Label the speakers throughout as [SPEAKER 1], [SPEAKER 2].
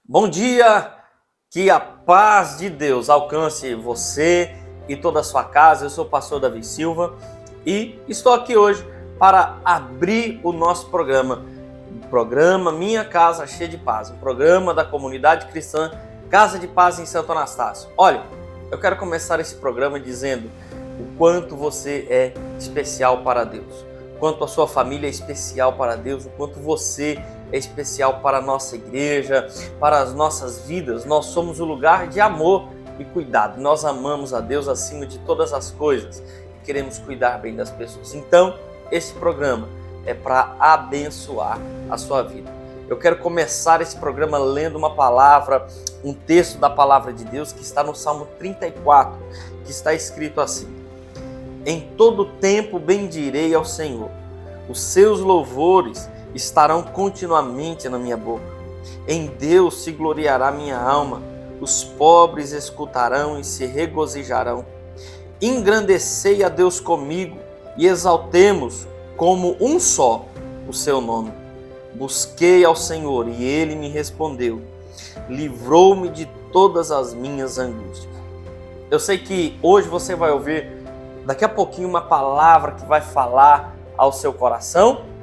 [SPEAKER 1] Bom dia, que a paz de Deus alcance você e toda a sua casa. Eu sou o pastor Davi Silva e estou aqui hoje para abrir o nosso programa, Minha Casa Cheia de Paz, um programa da comunidade cristã Casa de Paz em Santo Anastácio. Olha, eu quero começar esse programa dizendo o quanto você é especial para Deus, o quanto a sua família é especial para Deus, o quanto você é especial para a nossa igreja, para as nossas vidas. Nós somos um lugar de amor e cuidado. Nós amamos a Deus acima de todas as coisas e queremos cuidar bem das pessoas. Então, esse programa é para abençoar a sua vida. Eu quero começar esse programa lendo uma palavra, um texto da palavra de Deus que está no Salmo 34, que está escrito assim: Em todo tempo bendirei ao Senhor, os seus louvores estarão continuamente na minha boca. Em Deus se gloriará minha alma, os pobres escutarão e se regozijarão. Engrandecei a Deus comigo e exaltemos como um só o seu nome. Busquei ao Senhor e ele me respondeu, livrou-me de todas as minhas angústias. Eu sei que hoje você vai ouvir daqui a pouquinho uma palavra que vai falar ao seu coração,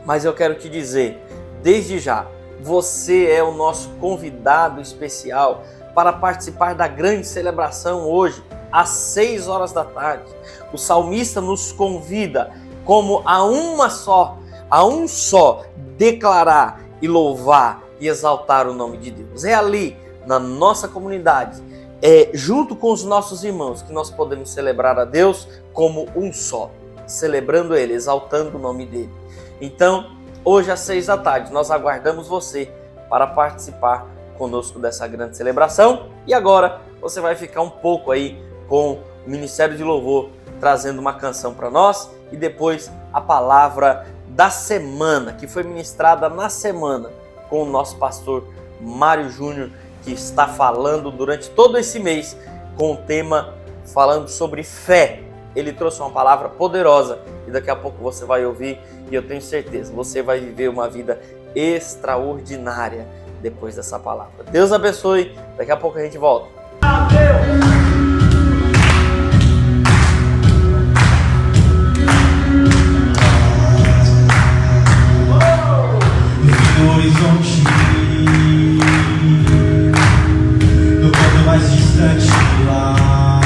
[SPEAKER 1] mas eu quero te dizer, desde já, você é o nosso convidado especial para participar da grande celebração hoje, às 6 horas da tarde. O salmista nos convida como a um só, declarar e louvar e exaltar o nome de Deus. É ali, na nossa comunidade, junto com os nossos irmãos, que nós podemos celebrar a Deus como um só, celebrando Ele, exaltando o nome dEle. Então, hoje às 6 da tarde, nós aguardamos você para participar conosco dessa grande celebração. E agora, você vai ficar um pouco aí com o Ministério de Louvor, trazendo uma canção para nós e depois a palavra da semana, que foi ministrada na semana com o nosso pastor Mário Júnior, que está falando durante todo esse mês com o tema falando sobre fé. Ele trouxe uma palavra poderosa e daqui a pouco você vai ouvir e eu tenho certeza, você vai viver uma vida extraordinária depois dessa palavra. Deus abençoe, daqui a pouco a gente volta.
[SPEAKER 2] No horizonte, no ponto mais distante lá,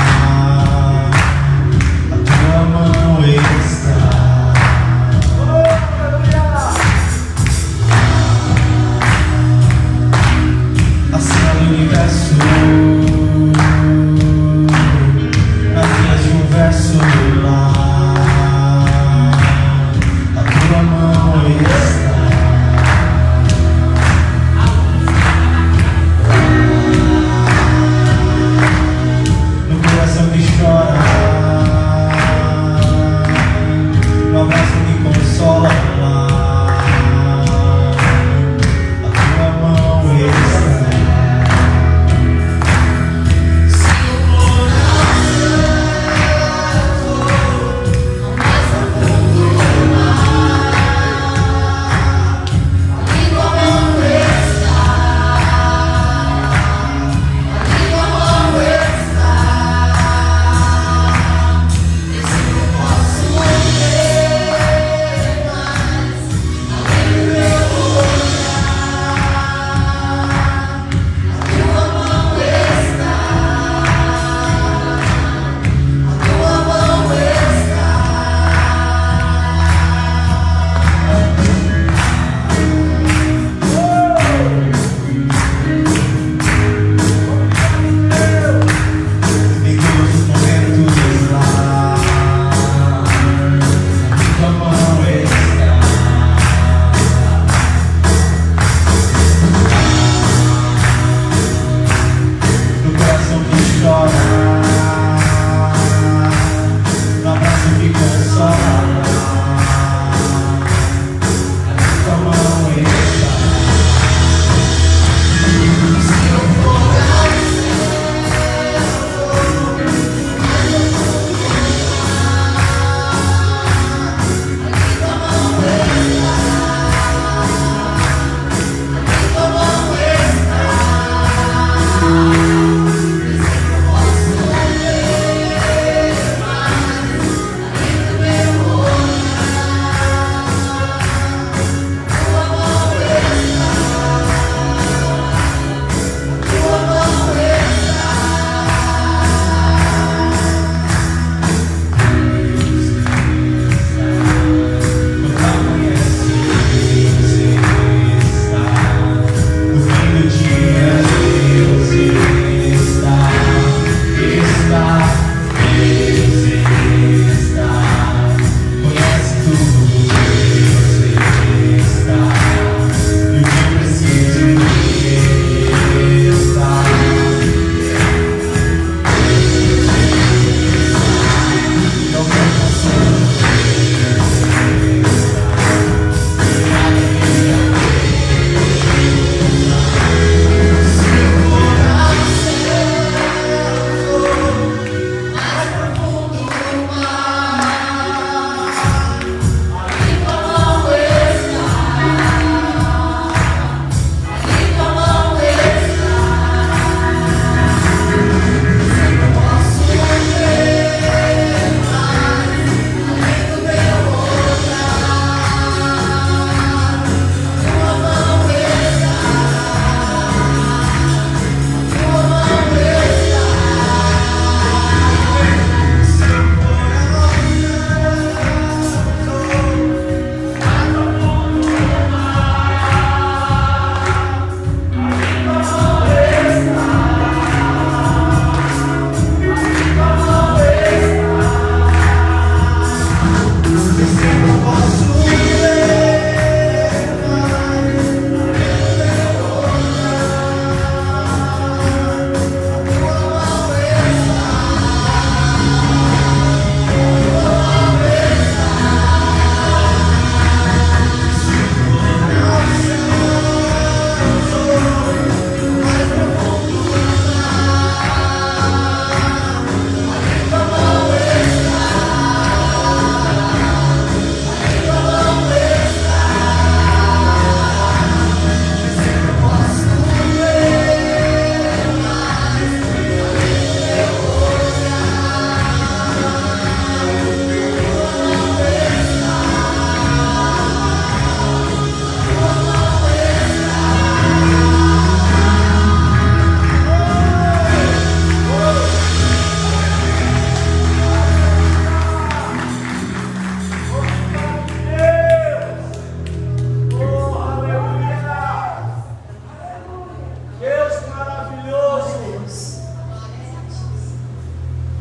[SPEAKER 2] a tua mão está. Acima do universo,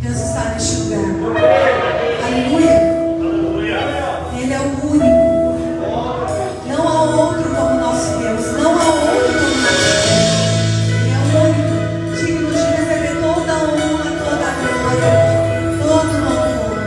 [SPEAKER 3] Deus está neste lugar. Aleluia. Ele é o único. Não há outro como nosso Deus. Não há outro como nosso Deus. Ele é o único. Digno de receber toda a honra, toda a glória, todo o louvor.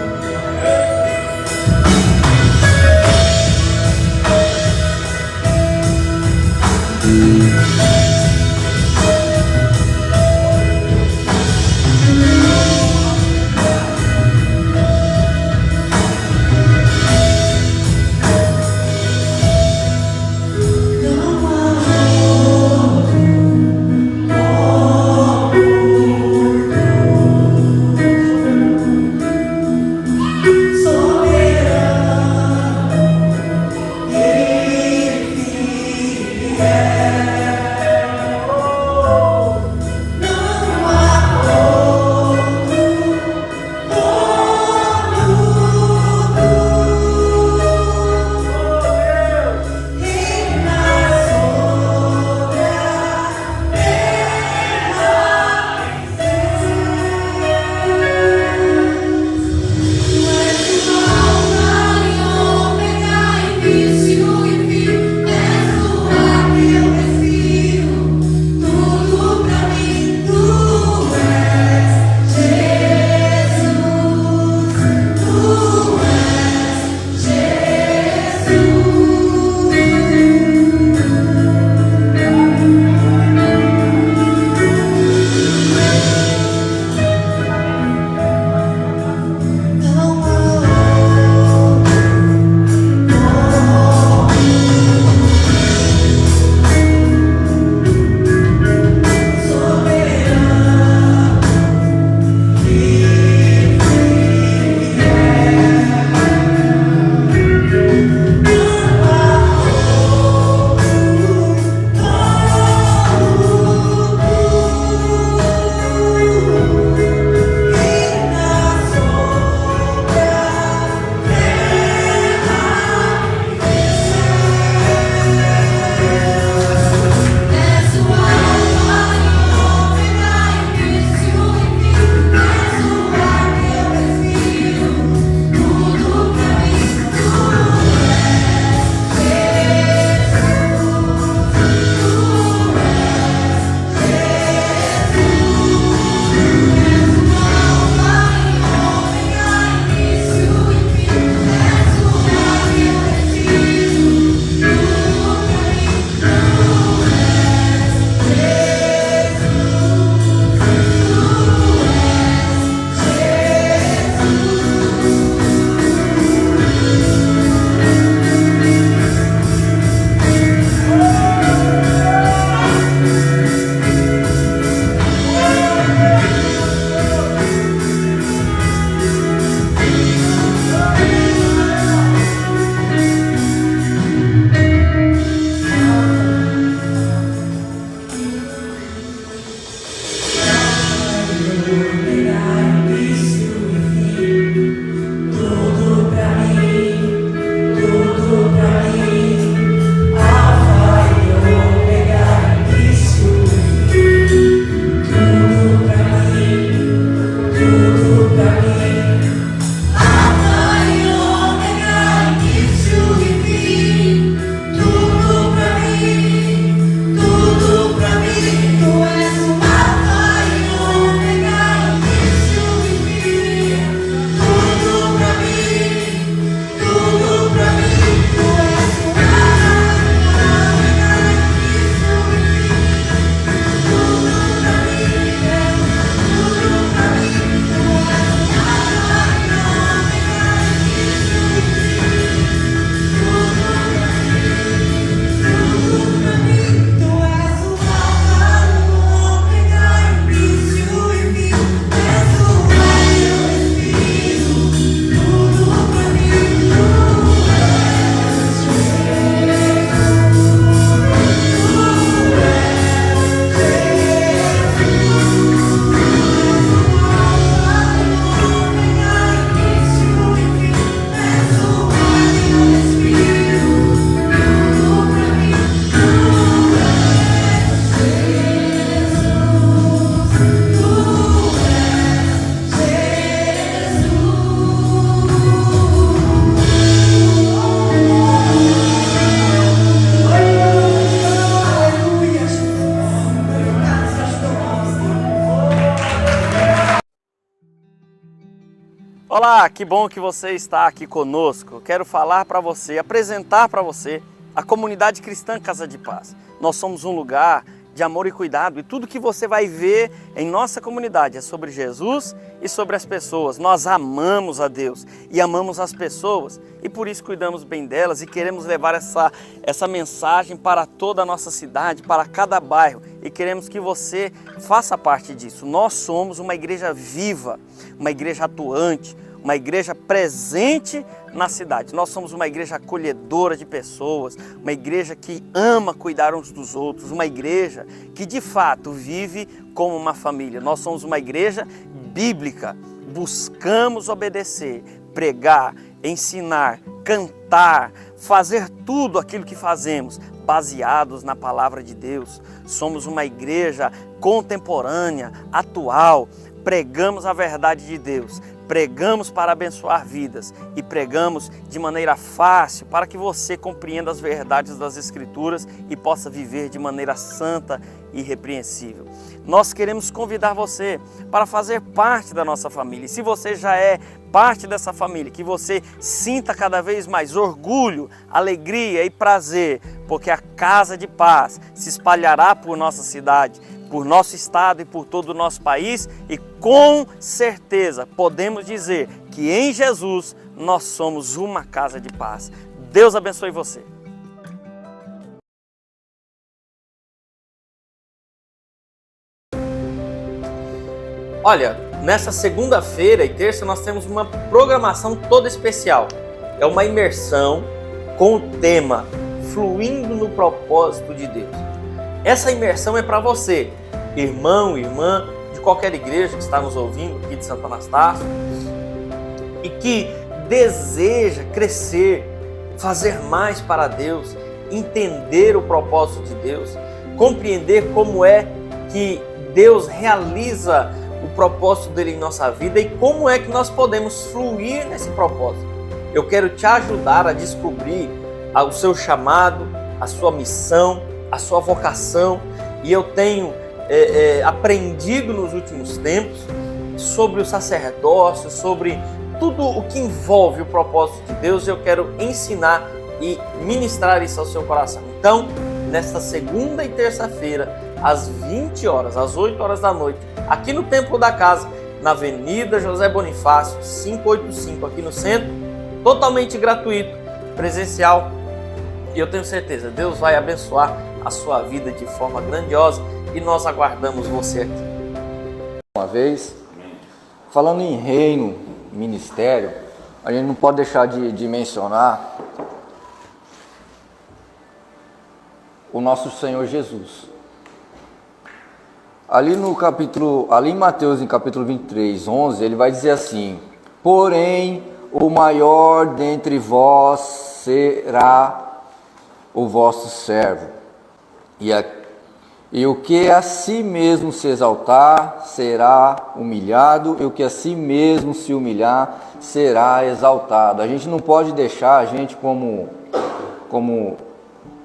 [SPEAKER 1] Olá, que bom que você está aqui conosco. Quero falar para você, apresentar para você a comunidade cristã Casa de Paz. Nós somos um lugar de amor e cuidado e tudo que você vai ver em nossa comunidade é sobre Jesus e sobre as pessoas. Nós amamos a Deus e amamos as pessoas e por isso cuidamos bem delas e queremos levar essa mensagem para toda a nossa cidade, para cada bairro e queremos que você faça parte disso. Nós somos uma igreja viva, uma igreja atuante, uma igreja presente na cidade. Nós somos uma igreja acolhedora de pessoas, uma igreja que ama cuidar uns dos outros, uma igreja que de fato vive como uma família. Nós somos uma igreja bíblica, buscamos obedecer, pregar, ensinar, cantar, fazer tudo aquilo que fazemos, baseados na palavra de Deus. Somos uma igreja contemporânea, atual, pregamos a verdade de Deus, pregamos para abençoar vidas e pregamos de maneira fácil para que você compreenda as verdades das Escrituras e possa viver de maneira santa e irrepreensível. Nós queremos convidar você para fazer parte da nossa família. E se você já é parte dessa família, que você sinta cada vez mais orgulho, alegria e prazer, porque a Casa de Paz se espalhará por nossa cidade, por nosso estado e por todo o nosso país e com certeza podemos dizer que em Jesus nós somos uma casa de paz. Deus abençoe você. Olha, nessa segunda-feira e terça nós temos uma programação toda especial. É uma imersão com o tema Fluindo no Propósito de Deus. Essa imersão é para você, irmão, irmã, de qualquer igreja que está nos ouvindo aqui de Santo Anastácio e que deseja crescer, fazer mais para Deus, entender o propósito de Deus, compreender como é que Deus realiza o propósito dele em nossa vida e como é que nós podemos fluir nesse propósito. Eu quero te ajudar a descobrir o seu chamado, a sua missão, a sua vocação, e eu tenho aprendido nos últimos tempos sobre o sacerdócio, sobre tudo o que envolve o propósito de Deus. Eu quero ensinar e ministrar isso ao seu coração. Então, nesta segunda e terça-feira, às 20 horas, às 8 horas da noite, aqui no Templo da Casa, na Avenida José Bonifácio, 585, aqui no centro, totalmente gratuito, presencial. E eu tenho certeza, Deus vai abençoar a sua vida de forma grandiosa e nós aguardamos você aqui.
[SPEAKER 4] Uma vez, falando em reino, ministério, a gente não pode deixar de mencionar o nosso Senhor Jesus. Ali em Mateus, em capítulo 23, 11, ele vai dizer assim: porém, o maior dentre vós será o vosso servo, e o que a si mesmo se exaltar será humilhado, e o que a si mesmo se humilhar será exaltado. A gente não pode deixar, a gente como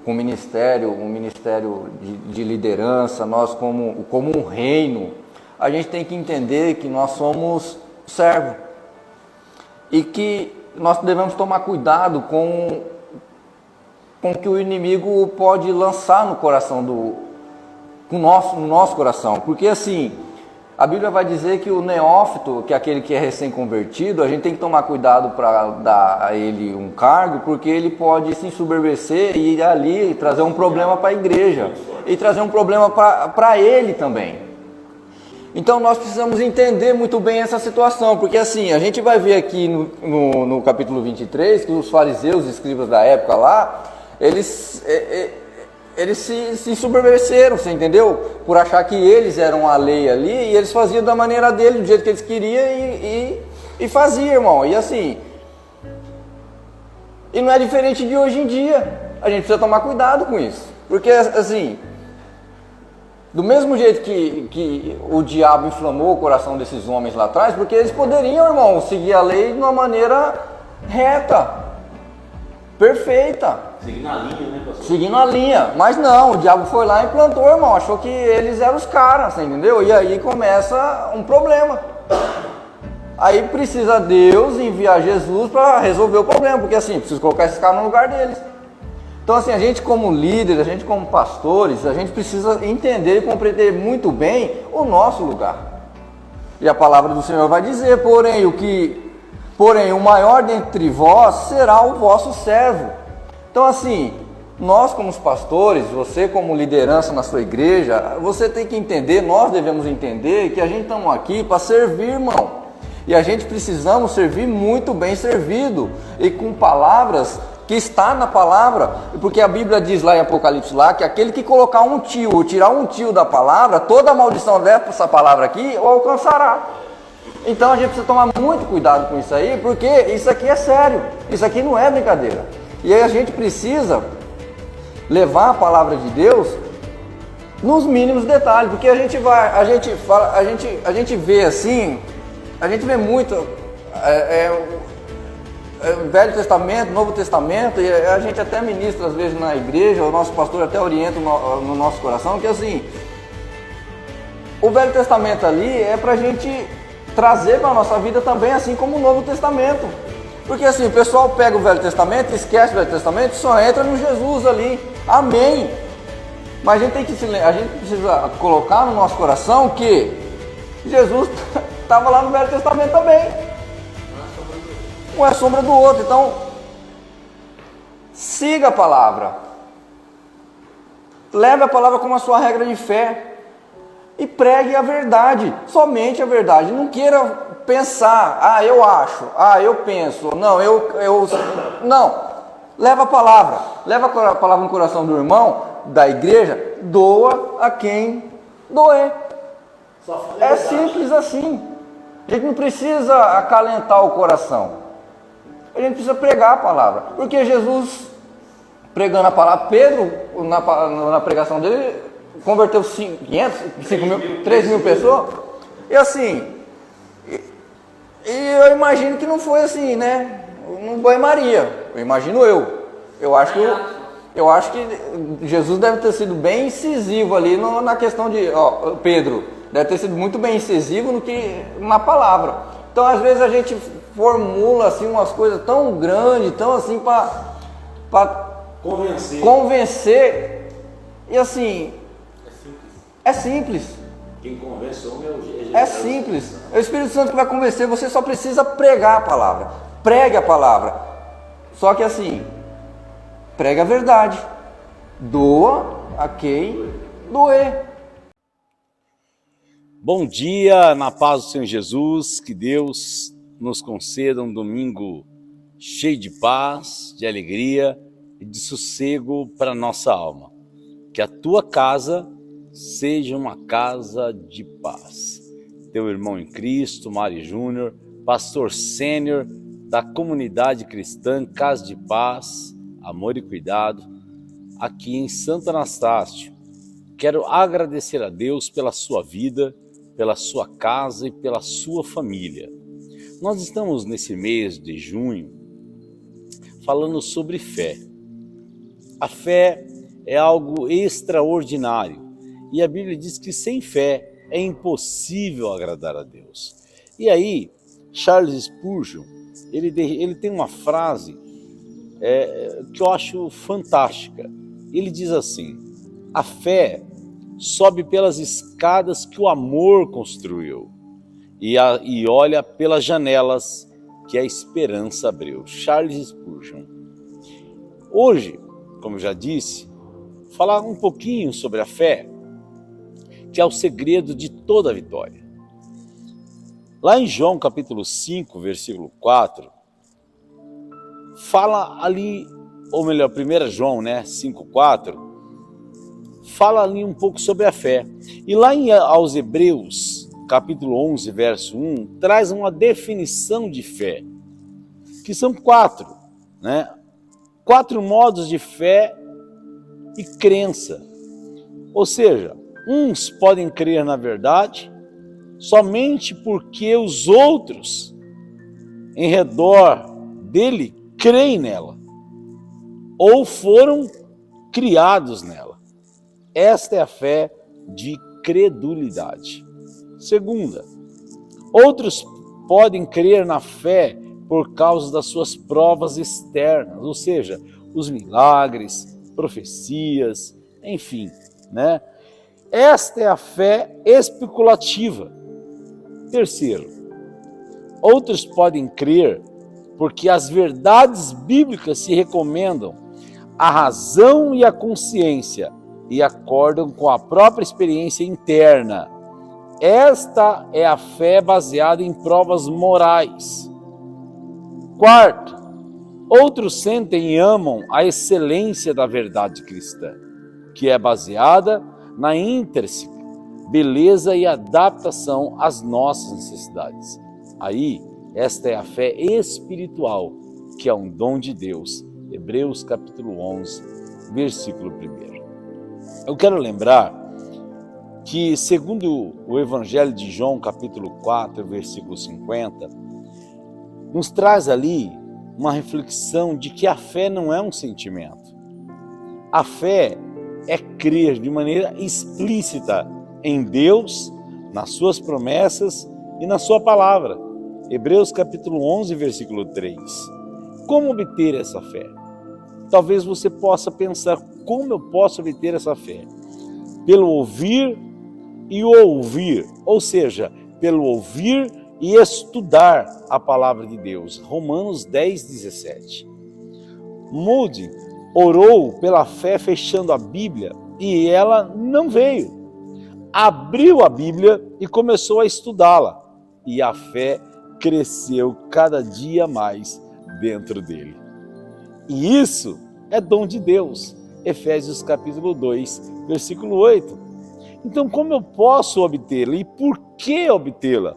[SPEAKER 4] um ministério de liderança, nós como um reino, a gente tem que entender que nós somos servos e que nós devemos tomar cuidado com o que o inimigo pode lançar no coração no nosso coração, porque assim, a Bíblia vai dizer que o neófito, que é aquele que é recém-convertido, a gente tem que tomar cuidado para dar a ele um cargo, porque ele pode se ensoberbecer e ir ali e trazer um problema para a igreja, e trazer um problema para ele também. Então nós precisamos entender muito bem essa situação, porque assim, a gente vai ver aqui no capítulo 23, que os fariseus e escribas da época lá, eles se ensoberbeceram, você entendeu? Por achar que eles eram a lei ali, e eles faziam da maneira dele, do jeito que eles queriam, e faziam, irmão. E assim, e não é diferente de hoje em dia. A gente precisa tomar cuidado com isso, porque assim, do mesmo jeito que o diabo inflamou o coração desses homens lá atrás, porque eles poderiam, irmão, seguir a lei de uma maneira reta, perfeita.
[SPEAKER 5] Seguindo a linha, né, pastor?
[SPEAKER 4] Seguindo a linha, mas não, o diabo foi lá e implantou, irmão, achou que eles eram os caras, você entendeu? E aí começa um problema. Aí precisa Deus enviar Jesus para resolver o problema, porque assim, precisa colocar esses caras no lugar deles. Então assim, a gente como líder, a gente como pastores, a gente precisa entender e compreender muito bem o nosso lugar. E a palavra do Senhor vai dizer, porém o maior dentre vós será o vosso servo. Então assim, nós como pastores, você como liderança na sua igreja, você tem que entender, nós devemos entender que a gente estamos aqui para servir, irmão. E a gente precisamos servir muito bem servido e com palavras que está na palavra, porque a Bíblia diz lá em Apocalipse lá que aquele que colocar um tio, ou tirar um tio da palavra, toda a maldição dessa palavra aqui o alcançará. Então a gente precisa tomar muito cuidado com isso aí, porque isso aqui é sério, isso aqui não é brincadeira. E aí a gente precisa levar a palavra de Deus nos mínimos detalhes, porque a gente vê assim, a gente vê muito Velho Testamento, Novo Testamento, e a gente até ministra às vezes na igreja, o nosso pastor até orienta no nosso coração, que assim, o Velho Testamento ali é pra gente trazer para a nossa vida também, assim como o Novo Testamento. Porque assim, o pessoal pega o Velho Testamento, esquece o Velho Testamento, só entra no Jesus ali. Amém. Mas a gente precisa colocar no nosso coração que Jesus estava lá no Velho Testamento também. Um é sombra do outro. Então, siga a palavra. Leve a palavra como a sua regra de fé. E pregue a verdade, somente a verdade. Não queira pensar, eu acho, eu penso, não, não. Leva a palavra no coração do irmão, da igreja, doa a quem doer. É simples assim. A gente não precisa acalentar o coração. A gente precisa pregar a palavra. Porque Jesus, pregando a palavra, Pedro, na pregação dele, converteu 3 mil pessoas. E assim, eu imagino que não foi assim, né? Não banho-maria. Eu imagino eu acho que Jesus deve ter sido bem incisivo ali na questão de, Pedro deve ter sido muito bem incisivo na palavra. Então às vezes a gente formula assim umas coisas tão grandes, tão assim para convencer, e assim é simples.
[SPEAKER 5] Quem convence o homem é o Jesus.
[SPEAKER 4] É simples. É o Espírito Santo que vai convencer. Você só precisa pregar a palavra. Pregue a palavra. Só que assim, pregue a verdade. Doa a quem doer.
[SPEAKER 5] Bom dia, na paz do Senhor Jesus. Que Deus nos conceda um domingo cheio de paz, de alegria e de sossego para a nossa alma. Que a tua casa seja uma casa de paz. Teu irmão em Cristo, Mário Júnior, pastor sênior da comunidade cristã Casa de Paz, Amor e Cuidado, aqui em Santo Anastácio. Quero agradecer a Deus pela sua vida, pela sua casa e pela sua família. Nós estamos nesse mês de junho falando sobre fé. A fé é algo extraordinário. E a Bíblia diz que sem fé é impossível agradar a Deus. E aí, Charles Spurgeon, ele tem uma frase que eu acho fantástica. Ele diz assim: a fé sobe pelas escadas que o amor construiu e olha pelas janelas que a esperança abriu. Charles Spurgeon. Hoje, como eu já disse, falar um pouquinho sobre a fé, que é o segredo de toda a vitória. Lá em João capítulo 5, versículo 4, fala ali, ou melhor, 1 João 5,4, fala ali um pouco sobre a fé. E lá aos Hebreus, capítulo 11, verso 1, traz uma definição de fé, que são 4, 4 modos de fé e crença. Ou seja, uns podem crer na verdade somente porque os outros em redor dele creem nela ou foram criados nela. Esta é a fé de credulidade. Segunda, outros podem crer na fé por causa das suas provas externas, ou seja, os milagres, profecias, enfim, né? Esta é a fé especulativa. Terceiro, outros podem crer porque as verdades bíblicas se recomendam à razão e à consciência e acordam com a própria experiência interna. Esta é a fé baseada em provas morais. Quarto, outros sentem e amam a excelência da verdade cristã, que é baseada na intrínseca beleza e adaptação às nossas necessidades. Aí, esta é a fé espiritual, que é um dom de Deus. Hebreus capítulo 11, versículo 1. Eu quero lembrar que, segundo o Evangelho de João, capítulo 4, versículo 50, nos traz ali uma reflexão de que a fé não é um sentimento. A fé é crer de maneira explícita em Deus, nas suas promessas e na sua palavra. Hebreus capítulo 11, versículo 3. Como obter essa fé? Talvez você possa pensar, como eu posso obter essa fé? Pelo ouvir e ouvir, ou seja, pelo ouvir e estudar a palavra de Deus. Romanos 10, 17. Moody orou pela fé fechando a Bíblia e ela não veio. Abriu a Bíblia e começou a estudá-la. E a fé cresceu cada dia mais dentro dele. E isso é dom de Deus. Efésios capítulo 2, versículo 8. Então, como eu posso obtê-la e por que obtê-la?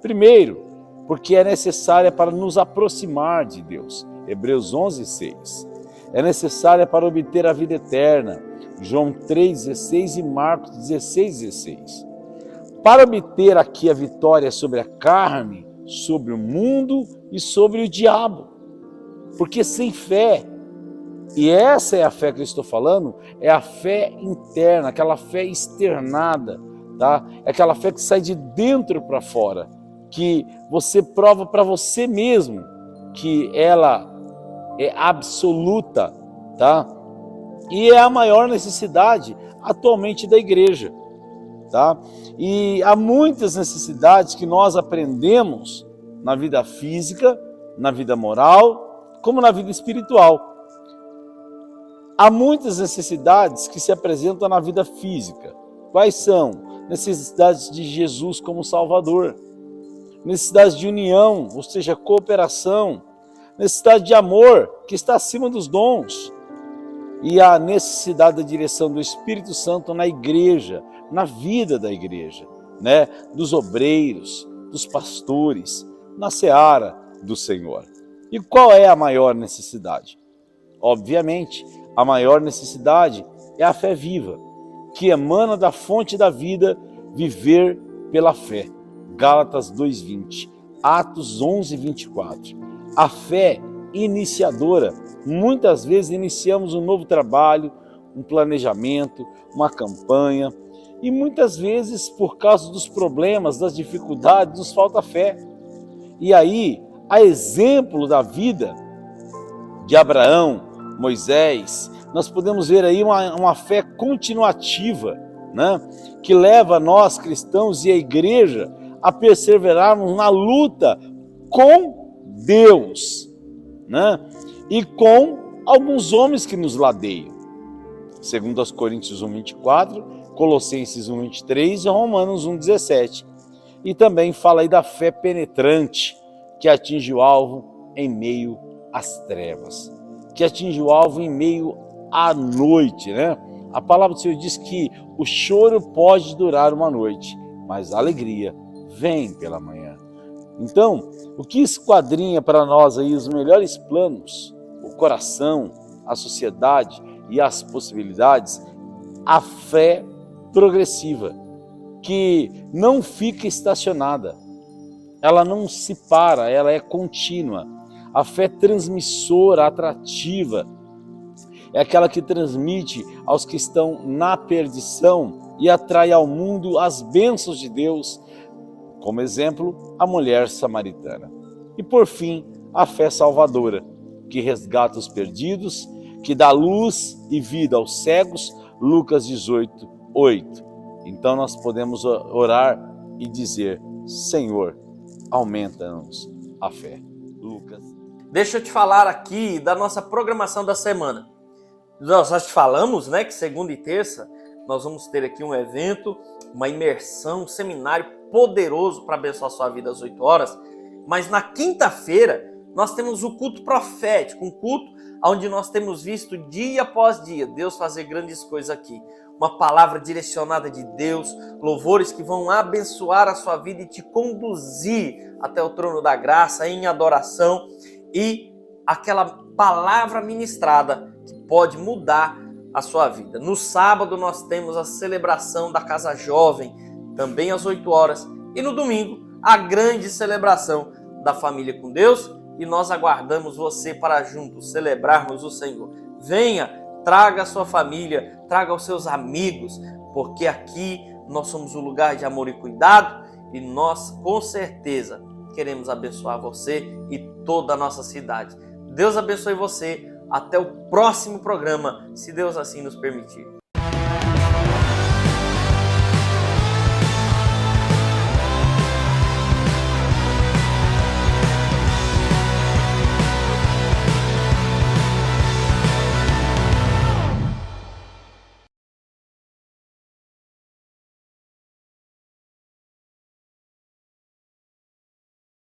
[SPEAKER 5] Primeiro, porque é necessária para nos aproximar de Deus. Hebreus 11, 6. É necessária para obter a vida eterna. João 3, 16 e Marcos 16, 16. Para obter aqui a vitória sobre a carne, sobre o mundo e sobre o diabo. Porque sem fé, e essa é a fé que eu estou falando, é a fé interna, aquela fé externada, tá? É aquela fé que sai de dentro para fora, que você prova para você mesmo que ela é absoluta, tá? E é a maior necessidade atualmente da igreja, tá? E há muitas necessidades que nós aprendemos na vida física, na vida moral, como na vida espiritual. Há muitas necessidades que se apresentam na vida física. Quais são? Necessidades de Jesus como Salvador, necessidade de união, ou seja, cooperação, necessidade de amor, que está acima dos dons, e a necessidade da direção do Espírito Santo na igreja, na vida da igreja, né? Dos obreiros, dos pastores, na seara do Senhor. E qual é a maior necessidade? Obviamente, a maior necessidade é a fé viva, que emana da fonte da vida, viver pela fé. Gálatas 2:20, Atos 11:24. A fé iniciadora. Muitas vezes iniciamos um novo trabalho, um planejamento, uma campanha, e muitas vezes, por causa dos problemas, das dificuldades, nos falta fé. E aí, a exemplo da vida de Abraão, Moisés, nós podemos ver aí uma fé continuativa, né? Que leva nós, cristãos e a igreja, a perseverarmos na luta com Deus, né? E com alguns homens que nos ladeiam. 2 Coríntios 1:24, Colossenses 1:23 e Romanos 1:17. E também fala aí da fé penetrante, que atinge o alvo em meio às trevas, que atinge o alvo em meio à noite, né? A palavra do Senhor diz que o choro pode durar uma noite, mas a alegria vem pela manhã. Então, o que esquadrinha para nós aí os melhores planos, o coração, a sociedade e as possibilidades, a fé progressiva, que não fica estacionada, ela não se para, ela é contínua. A fé transmissora, atrativa, é aquela que transmite aos que estão na perdição e atrai ao mundo as bênçãos de Deus, como exemplo, a mulher samaritana. E por fim, a fé salvadora, que resgata os perdidos, que dá luz e vida aos cegos, Lucas 18, 8. Então nós podemos orar e dizer: Senhor, aumenta-nos a fé. Lucas.
[SPEAKER 1] Deixa eu te falar aqui da nossa programação da semana. Nós já te falamos, né, que segunda e terça nós vamos ter aqui um evento, uma imersão, um seminário poderoso para abençoar a sua vida às 8 horas. Mas na quinta-feira nós temos o culto profético, um culto onde nós temos visto dia após dia Deus fazer grandes coisas aqui. Uma palavra direcionada de Deus, louvores que vão abençoar a sua vida e te conduzir até o trono da graça em adoração, e aquela palavra ministrada que pode mudar a sua vida. No sábado nós temos a celebração da Casa Jovem, também às 8 horas, e no domingo a grande celebração da Família com Deus, e nós aguardamos você para juntos celebrarmos o Senhor. Venha, traga a sua família, traga os seus amigos, porque aqui nós somos um lugar de amor e cuidado, e nós com certeza queremos abençoar você e toda a nossa cidade. Deus abençoe você. Até o próximo programa, se Deus assim nos permitir.